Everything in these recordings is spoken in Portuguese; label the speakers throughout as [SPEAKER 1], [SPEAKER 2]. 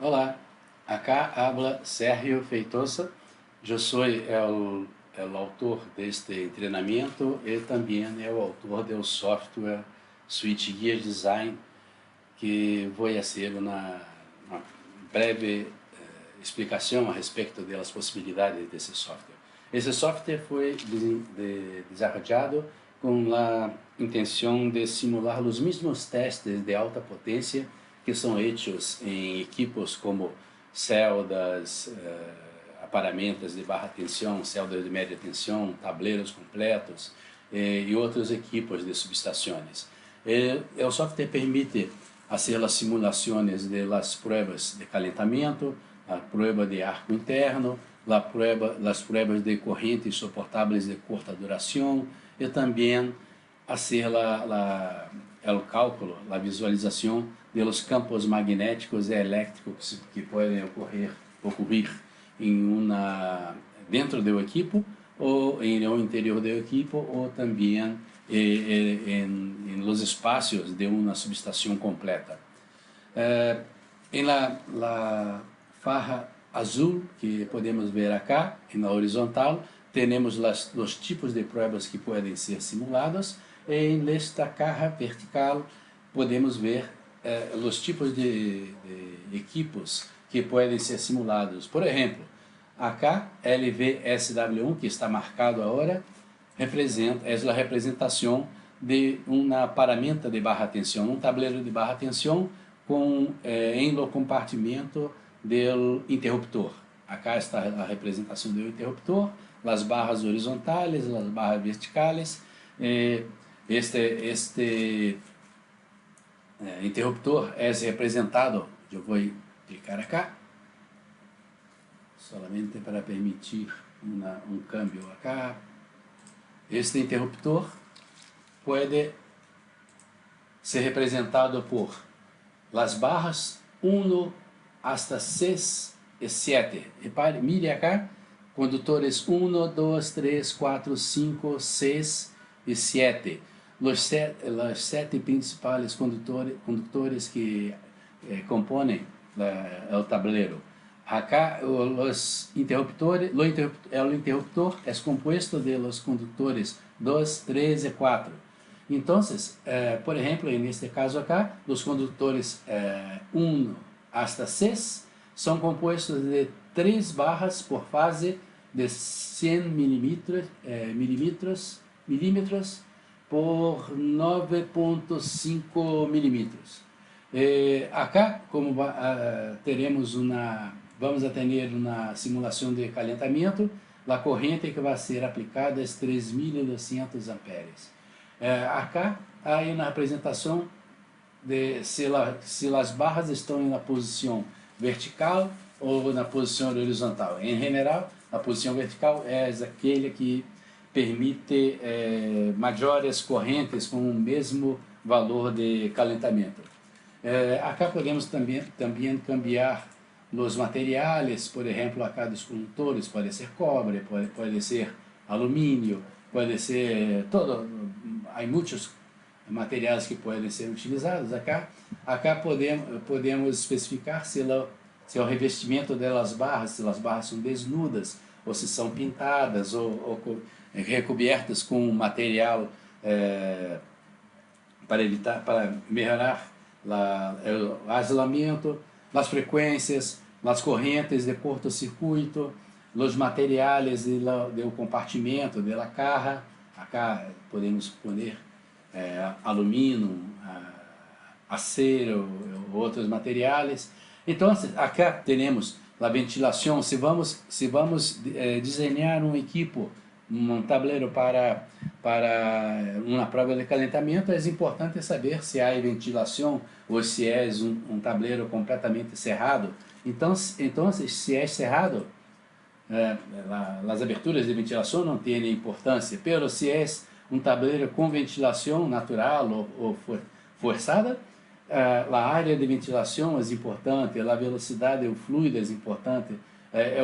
[SPEAKER 1] Olá, acá habla Sérgio Feitosa. Eu sou o autor deste treinamento e também o autor do software Switch Gear Design, que vou fazer uma breve explicação a respeito das possibilidades desse software. Esse software foi desenvolvido com a intenção de simular os mesmos testes de alta potência que são feitos em equipos como celdas, aparamentos de baixa tensão, celdas de média tensão, tableiros completos e outros equipos de subestações. O software permite fazer as simulações das provas de calentamento, a prova de arco interno, as provas de correntes suportáveis de curta duração e também fazer o cálculo, a visualização dos campos magnéticos e elétricos que podem ocorrer dentro do equipo ou no interior do equipo ou também em los espaços de uma subestação completa. Em la faja azul que podemos ver acá, na horizontal, temos os tipos de provas que podem ser simuladas e nesta caja vertical podemos ver os tipos de equipos que podem ser simulados. Por exemplo, acá LVSW1, que está marcado agora, é a representação de uma paramenta de baixa tensão, um tabuleiro de baixa tensão em lo compartimento do interruptor. Acá está a representação do interruptor, as barras horizontais, as barras verticais. Este interruptor é representado, eu vou clicar acá, solamente para permitir câmbio acá. Este interruptor pode ser representado por las barras 1 hasta 6 e 7. Repare, mire acá, condutores 1, 2, 3, 4, 5, 6 e 7. Os sete principais condutores que compõem o tabuleiro. Acá, o interruptor é composto de los condutores 2, 3 e 4. Então, por exemplo, neste caso acá, os condutores 1 hasta 6 são compostos de 3 barras por fase de 100 milímetros por 9,5 milímetros. Acá, como vamos a ter uma simulação de calentamento, a corrente que vai ser aplicada é 3.200 amperes. Acá há uma representação de se as barras estão na posição vertical ou na posição horizontal. Em geral, a posição vertical é aquele que permite maiores correntes com o mesmo valor de calentamento. Acá podemos também cambiar os materiais, por exemplo, acá dos condutores pode ser cobre, pode ser alumínio, pode ser há muitos materiais que podem ser utilizados acá. Acá podemos especificar se o revestimento das barras, se as barras são desnudas ou se são pintadas ou recobertas com material para melhorar o isolamento, as frequências, as correntes de curto-circuito, os materiais do compartimento da caja. Acá podemos pôr alumínio, acero, outros materiais. Então, acá temos a ventilação. Se vamos desenhar um equipo, um tabuleiro para uma prova de calentamento, é importante saber se há ventilação ou se é um tabuleiro completamente cerrado. Então, se é cerrado, as aberturas de ventilação não têm importância, mas se é um tabuleiro com ventilação natural ou forçada, a área de ventilação é importante, a velocidade do fluido é importante,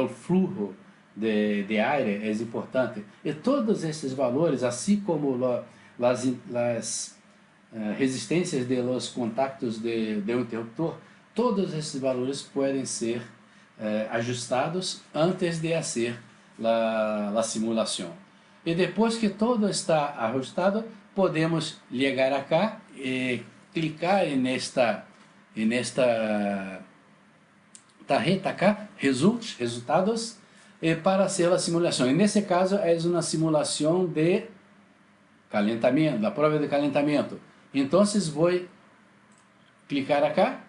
[SPEAKER 1] o fluxo de ar é importante. E todos esses valores, assim como as resistências de los contactos de um interruptor, todos esses valores podem ser ajustados antes de fazer a simulação. E depois que todo está ajustado, podemos chegar acá e clicar nesta tarjeta acá, resultados, para fazer a simulação. E nesse caso é uma simulação de calentamento, da prova de calentamento. Então vou clicar acá,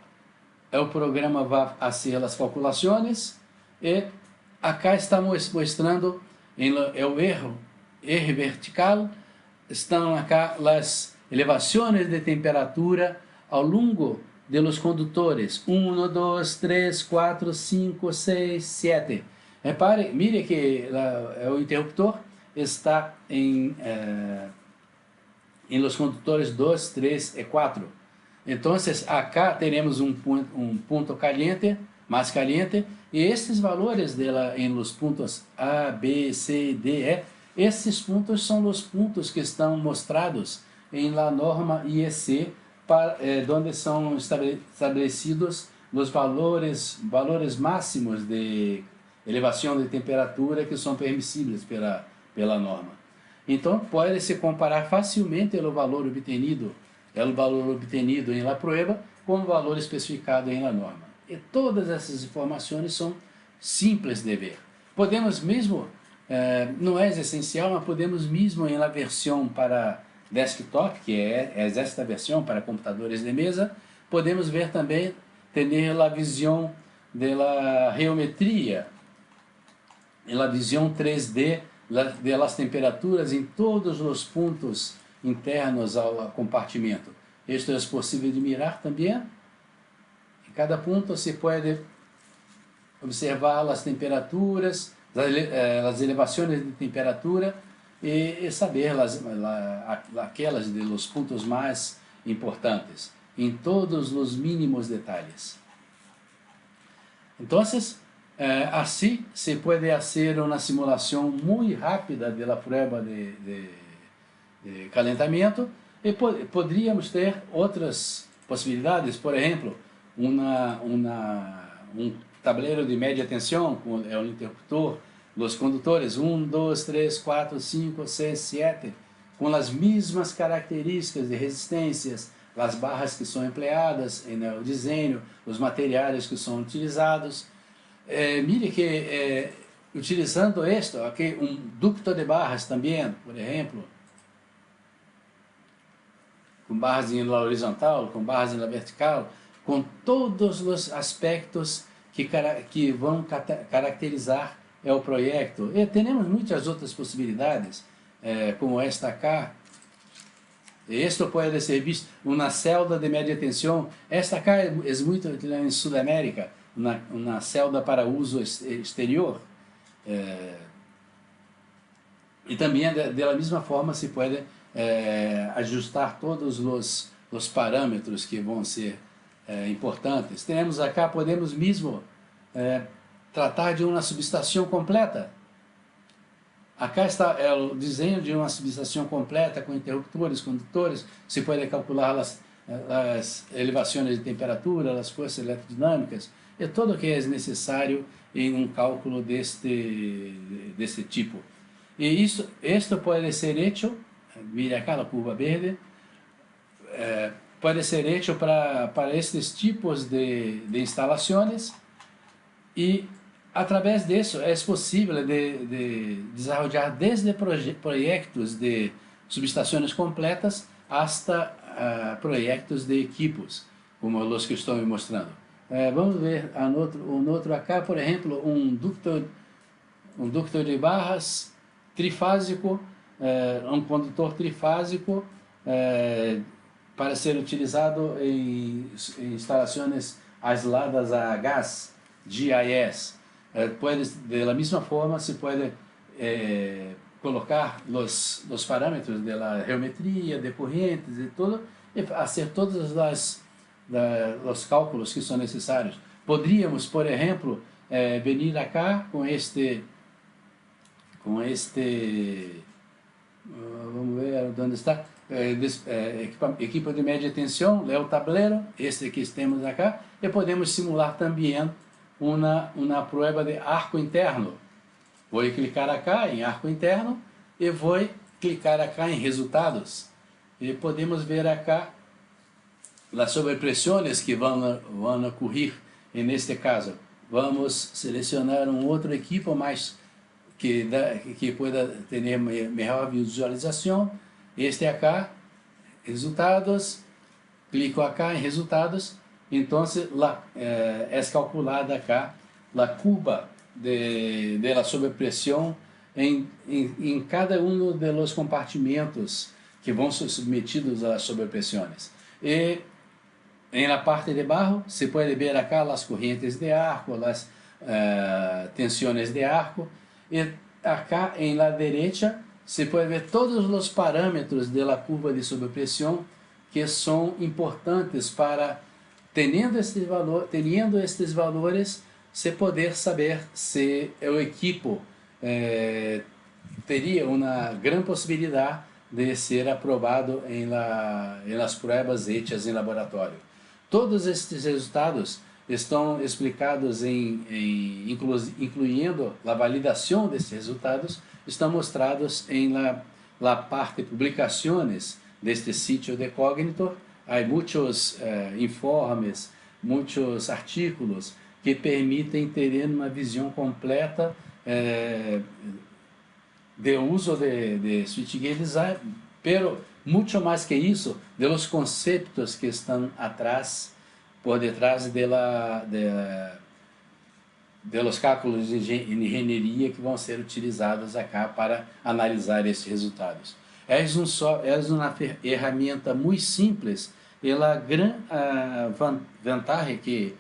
[SPEAKER 1] o programa vai fazer as calculações e acá estamos mostrando o erro vertical. Estão acá as elevações de temperatura ao longo de los condutores. 1, 2, 3, 4, 5, 6, 7. Repare, mire que o interruptor está em los condutores 2, 3 e 4. Então, acá teremos um ponto caliente, mais caliente, e esses valores em los pontos A, B, C, D, E, esses pontos são os pontos que estão mostrados em la norma IEC, onde são estabelecidos os valores máximos de elevação de temperatura que são permissíveis pela norma. Então, pode-se comparar facilmente o valor obtenido em la prueba com o valor especificado em la norma. E todas essas informações são simples de ver. Podemos mesmo, não é essencial, mas podemos mesmo em la versão para desktop, que é esta versão para computadores de mesa, podemos ver também, ter a visão da geometria, a visão 3D das temperaturas em todos os pontos internos ao compartimento. Isto é possível de mirar também. Em cada ponto se pode observar as temperaturas, as elevações de temperatura e saber aquelas de los pontos mais importantes, em todos os mínimos detalhes. Então, assim se pode fazer uma simulação muito rápida da prova de calentamento e poderíamos ter outras possibilidades, por exemplo, um tabuleiro de média tensão com o interruptor, os condutores 1, 2, 3, 4, 5, 6, 7, com as mesmas características de resistências, as barras que são empleadas no desenho, os materiais que são utilizados. Mire que utilizando isto, aqui ducto de barras também, por exemplo, com barras em la horizontal, com barras em la vertical, com todos os aspectos que vão caracterizar o projeto. E temos muitas outras possibilidades, como esta cá. Isto pode ser visto uma celda de média tensão. Esta cá é muito utilizada em Sudamérica, uma celda para uso exterior. E também, da mesma forma, se pode ajustar todos os parâmetros que vão ser importantes. Temos acá, podemos mesmo tratar de uma subestação completa. Acá está o desenho de uma subestação completa com interruptores, condutores. Se pode calcular as elevações de temperatura, as forças eletrodinâmicas e tudo o que é necessário em um cálculo desse tipo. E isto pode ser feito, mire acá a curva verde, pode ser feito para estes tipos de instalações e através disso é possível de desenvolver desde projetos de subestações completas hasta projetos de equipos, como os que estou me mostrando. Vamos ver um outro acá, por exemplo, um ducto de barras trifásico, um condutor trifásico para ser utilizado em instalações aisladas a gás, GIS. Da mesma forma, se pode colocar os parâmetros da geometria, de correntes e tudo, e fazer todos os cálculos que são necessários. Poderíamos, por exemplo, vir acá com este vamos ver onde está. Equipo de média tensão, é o tabuleiro, este que temos acá, e podemos simular também uma prova de arco interno. Vou clicar acá em arco interno e vou clicar acá em resultados. E podemos ver acá as sobrepressões que vão ocorrer neste caso. Vamos selecionar outro equipo mais que pueda ter melhor visualização. Este acá, resultados, clico acá em resultados, então é calculada acá a curva de la sobrepressão em cada dos compartimentos que vão ser submetidos às sobrepressões. E na parte de abaixo, se pode ver acá as correntes de arco, as tensões de arco, e acá em la derecha se pode ver todos os parâmetros da curva de sobrepressão que são importantes para, tendo estes valores, se poder saber se o equipo teria uma grande possibilidade de ser aprovado em las pruebas feitas em laboratório. Todos estes resultados estão explicados incluindo a validação desses resultados, estão mostrados em la parte de publicações deste sítio de Cognitor. Há muitos informes, muitos artículos que permitem ter uma visão completa de uso de Switch Gear Design, pero muito mais que isso, de los conceitos que estão por detrás de los cálculos de engenharia que vão ser utilizados acá para analisar esses resultados. É uma ferramenta muito simples e a grande vantagem que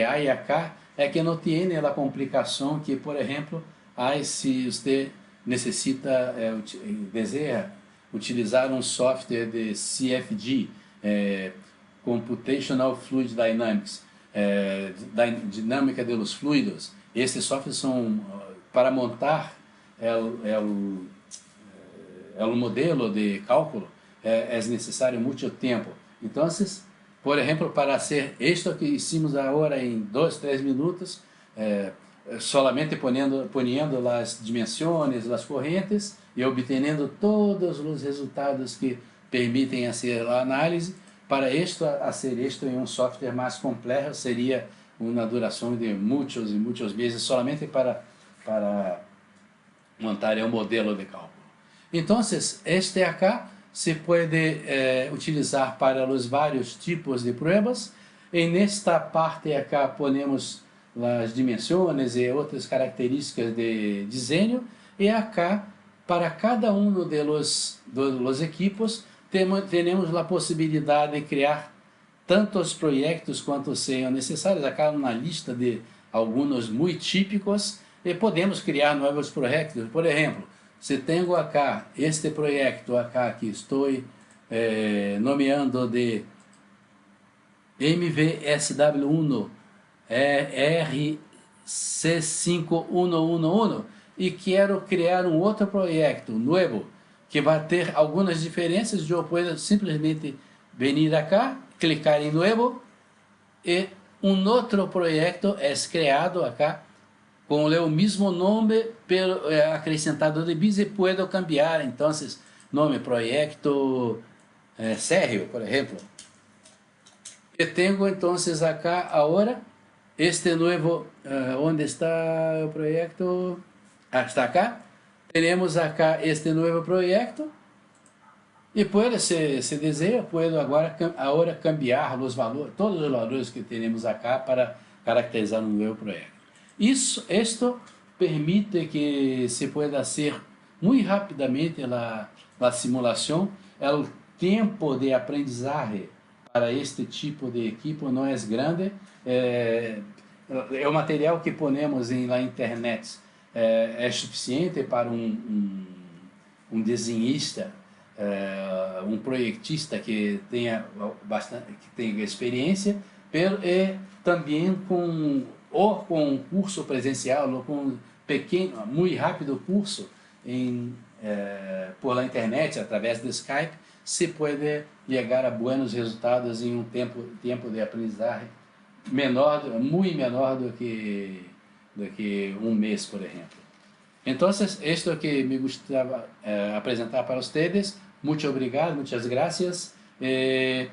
[SPEAKER 1] há acá é que não tem a complicação que, por exemplo, se você deseja utilizar software de CFD, Computational Fluid Dynamics, dinâmica dos fluidos. Esses softwares são para montar o modelo de cálculo, é necessário muito tempo. Então, por exemplo, para fazer isto que hicimos agora em 2-3 minutos, solamente poniendo as dimensões, as correntes e obtendo todos os resultados que permitem fazer a análise. Para fazer isto em software mais complexo seria uma duração de muitos e muitos meses solamente para montar um modelo de cálculo. Então, este acá se pode utilizar para os vários tipos de pruebas. E nesta parte acá ponemos as dimensões e outras características de desenho. E acá, para cada dos equipos, temos a possibilidade de criar tantos projetos quanto sejam necessários. Acá uma lista de alguns muito típicos e podemos criar novos projetos. Por exemplo, se tenho acá este projeto acá que estou nomeando de MVSW1 RC5111 e quero criar outro projeto novo que vai ter algumas diferenças, eu posso simplesmente vir acá, clicar em novo e outro projeto é criado acá com o mesmo nome acrescentado de bis e posso cambiar. Então, nome projeto Sérgio, por exemplo. E tenho então acá agora este novo, onde está o projeto? Está acá. Temos acá este novo projeto e pode, se deseja, pode agora cambiar os valores, todos os valores que temos acá para caracterizar um novo projeto. Isto permite que se pueda fazer muito rapidamente a simulação. O tempo de aprendizagem para este tipo de equipo não é grande. O material que ponemos na internet é suficiente para um desenhista, um projetista que tenha experiência, e também com um curso presencial ou com um pequeno, muito rápido curso em por la internet, através de Skype, se pode chegar a buenos resultados em um tempo de aprendizagem menor, muito menor do que um mês, por exemplo. Então, esto que me gostava apresentar para vocês. Muito obrigado, muitas graças. Me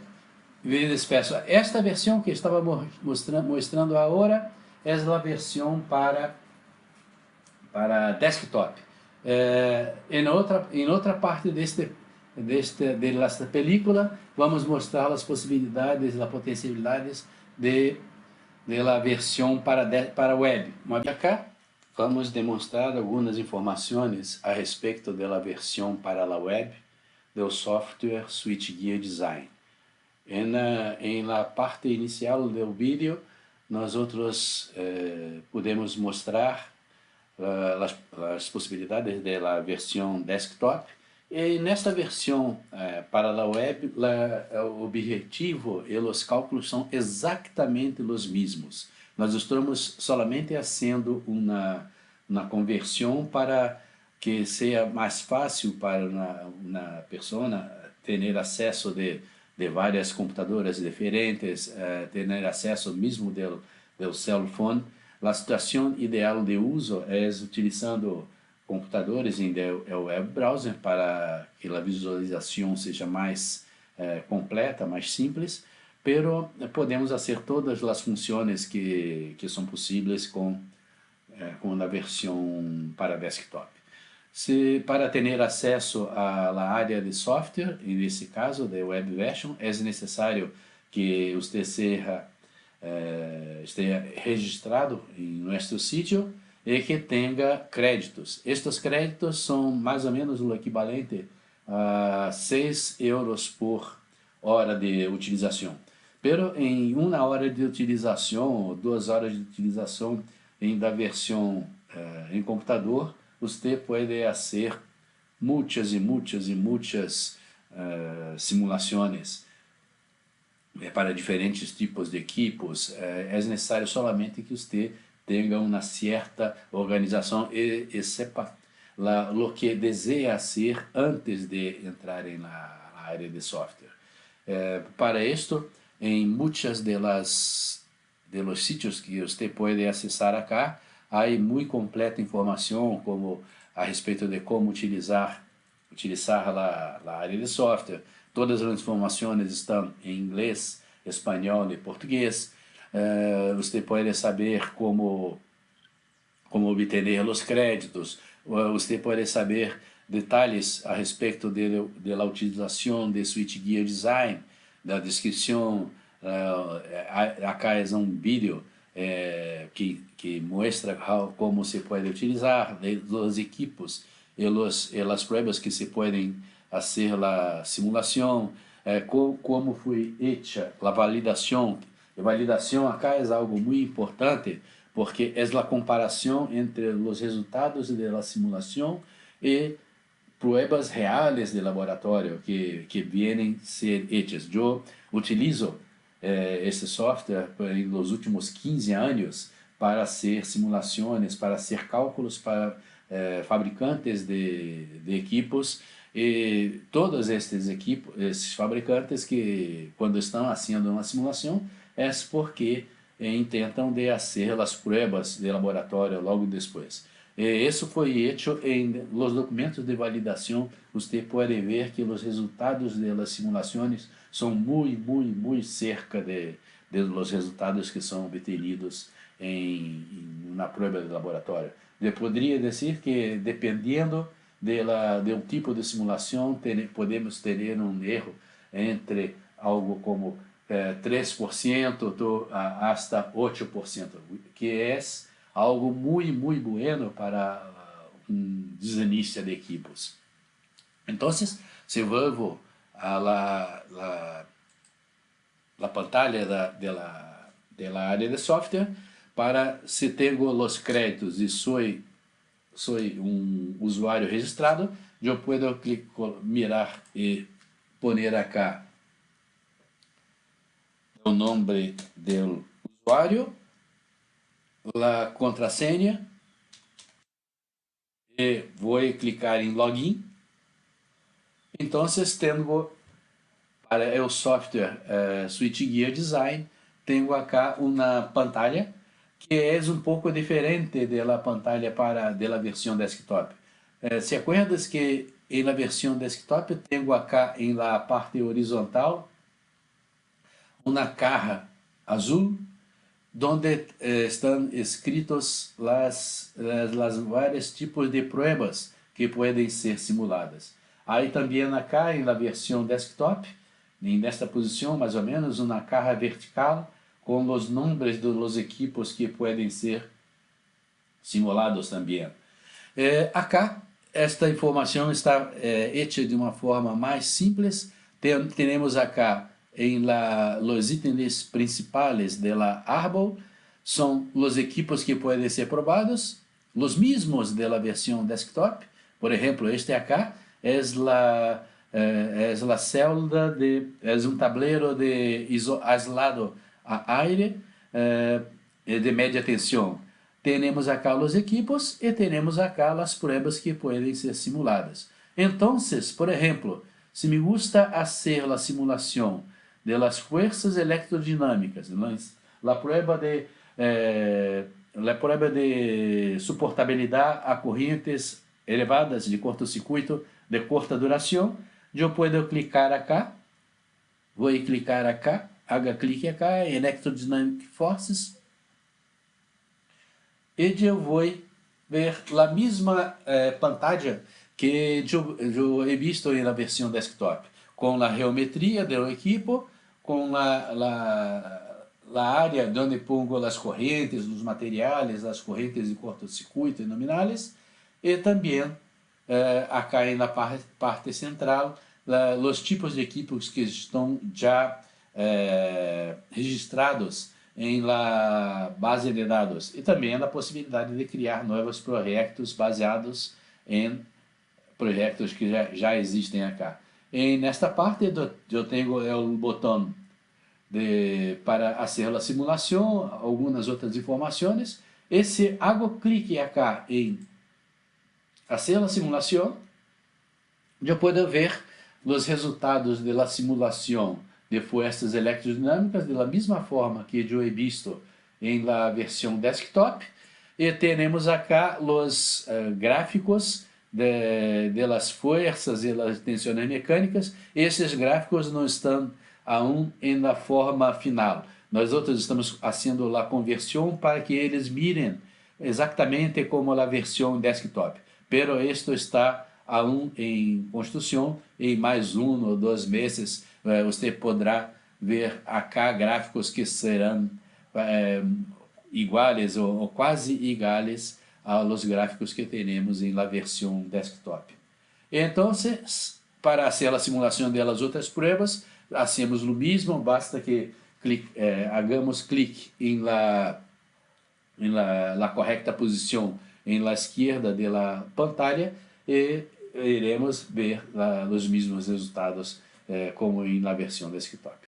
[SPEAKER 1] despeço. Esta versão que estava mostrando agora é a versão para desktop. Em outra parte desta película, vamos mostrar as possibilidades, as potencialidades da versão para web. Acá vamos demonstrar algumas informações a respeito da versão para a web do software SwitchGear Design. Em la parte inicial do vídeo, nós podemos mostrar as possibilidades da versão desktop. E nesta versão para a web, o objetivo e os cálculos são exatamente os mesmos. Nós estamos solamente fazendo uma conversão para que seja mais fácil para uma pessoa ter acesso de várias computadoras diferentes, ter acesso mesmo do cell phone. A situação ideal de uso é utilizando computadores em web browser para que a visualização seja mais completa, mais simples, pero podemos fazer todas as funções que são possíveis com a versão para desktop. Para ter acesso à área de software, nesse caso de web version, é necessário que você esteja registrado em nosso sítio e que tenha créditos. Estes créditos são mais ou menos o equivalente a 6 euros por hora de utilização. Pero em uma hora de utilização, ou 2 horas de utilização da versão em computador, você pode fazer muitas simulações para diferentes tipos de equipos. É necessário solamente que você tenha uma certa organização e sepa o que deseja ser antes de entrar na área de software. Para isto, em muitas de los sitios que você pode acessar acá, há muito completa informação como a respeito de como utilizar a área de software. Todas as informações estão em inglês, espanhol e português. Você pode saber como obter os créditos. Você pode saber detalhes a respeito da utilização de SwitchGear Design, da descrição. Acá é um vídeo que mostra como se pode utilizar os equipos e as pruebas que se podem fazer a simulação, como foi hecha a validação. A validação acá é algo muito importante porque é a comparação entre os resultados da simulação e pruebas reais de laboratório que vienen ser hechas. Eu utilizo esse software nos últimos 15 anos para hacer simulações, para hacer cálculos para fabricantes de equipos, e todos esses fabricantes que quando estão fazendo uma simulação é porque intentam de fazer as pruebas de laboratório logo depois. Isso foi feito em los documentos de validação. Você pode ver que os resultados das simulações são muito cerca de los resultados que são obtenidos na prova de laboratório. Eu poderia dizer que, dependendo do tipo de simulação, podemos ter erro entre algo como 3% hasta 8%, que é algo muito bueno para desinista de equipos. Então, se vuelvo a la pantalla de la área de software, para si tengo los créditos y soy un usuario registrado, yo puedo mirar y poner acá el nombre del usuario, la contraseña vou clicar em Login. Então, tenho para o software SwitchGear Design, tenho acá uma pantalla que é pouco diferente da pantalla da versão desktop. ¿Se acuerdas que na versão desktop tenho acá na parte horizontal uma caja azul onde estão escritos las vários tipos de pruebas que podem ser simuladas. Aí também acá na versão desktop, nesta posição mais ou menos, uma caja vertical com os nomes dos equipos que podem ser simulados também. Acá, esta informação está hecha de uma forma mais simples. Temos acá os itens principais da árbol, são os equipos que podem ser probados, os mesmos da versão desktop. Por exemplo, este acá é a célula é tablero aislado a aire de média tensão. Temos acá os equipos e temos acá as pruebas que podem ser simuladas. Então, por exemplo, se me gusta fazer a simulação de las fuerzas electrodinâmicas, a prueba de suportabilidade a correntes elevadas de cortocircuito de corta duração, eu posso clicar acá, vou clicar acá, haga clique acá, Electrodynamic Forces, e eu vou ver a mesma pantalla que eu he visto na versão desktop, com a geometria do equipo, com a área onde pongo as correntes, os materiais, as correntes de cortocircuito e nominais, e também acá na parte central, os tipos de equipos que estão já registrados em la base de dados, e também a possibilidade de criar novos projetos baseados em projetos que já existem acá. E nesta parte eu tenho o botão para fazer a simulação, algumas outras informações, e se hago clique acá em fazer a simulação, eu posso ver os resultados da simulação de forças electrodinâmicas da mesma forma que eu he visto em la versão desktop, e teremos acá os gráficos de las fuerzas e las tensões mecânicas. Esses gráficos não estão aún em la forma final. Nós outros estamos fazendo a conversão para que eles mirem exatamente como a versão desktop. Pero esto está aún em construção, e em mais 1 ou 2 meses você poderá ver acá gráficos que serão iguais ou quase iguais aos gráficos que temos em la versão desktop. Então, para fazer a simulação das outras pruebas, hacemos o mesmo, basta que hagamos clique em la correta posição em la esquerda da pantalla e iremos ver os mesmos resultados como na versão desktop.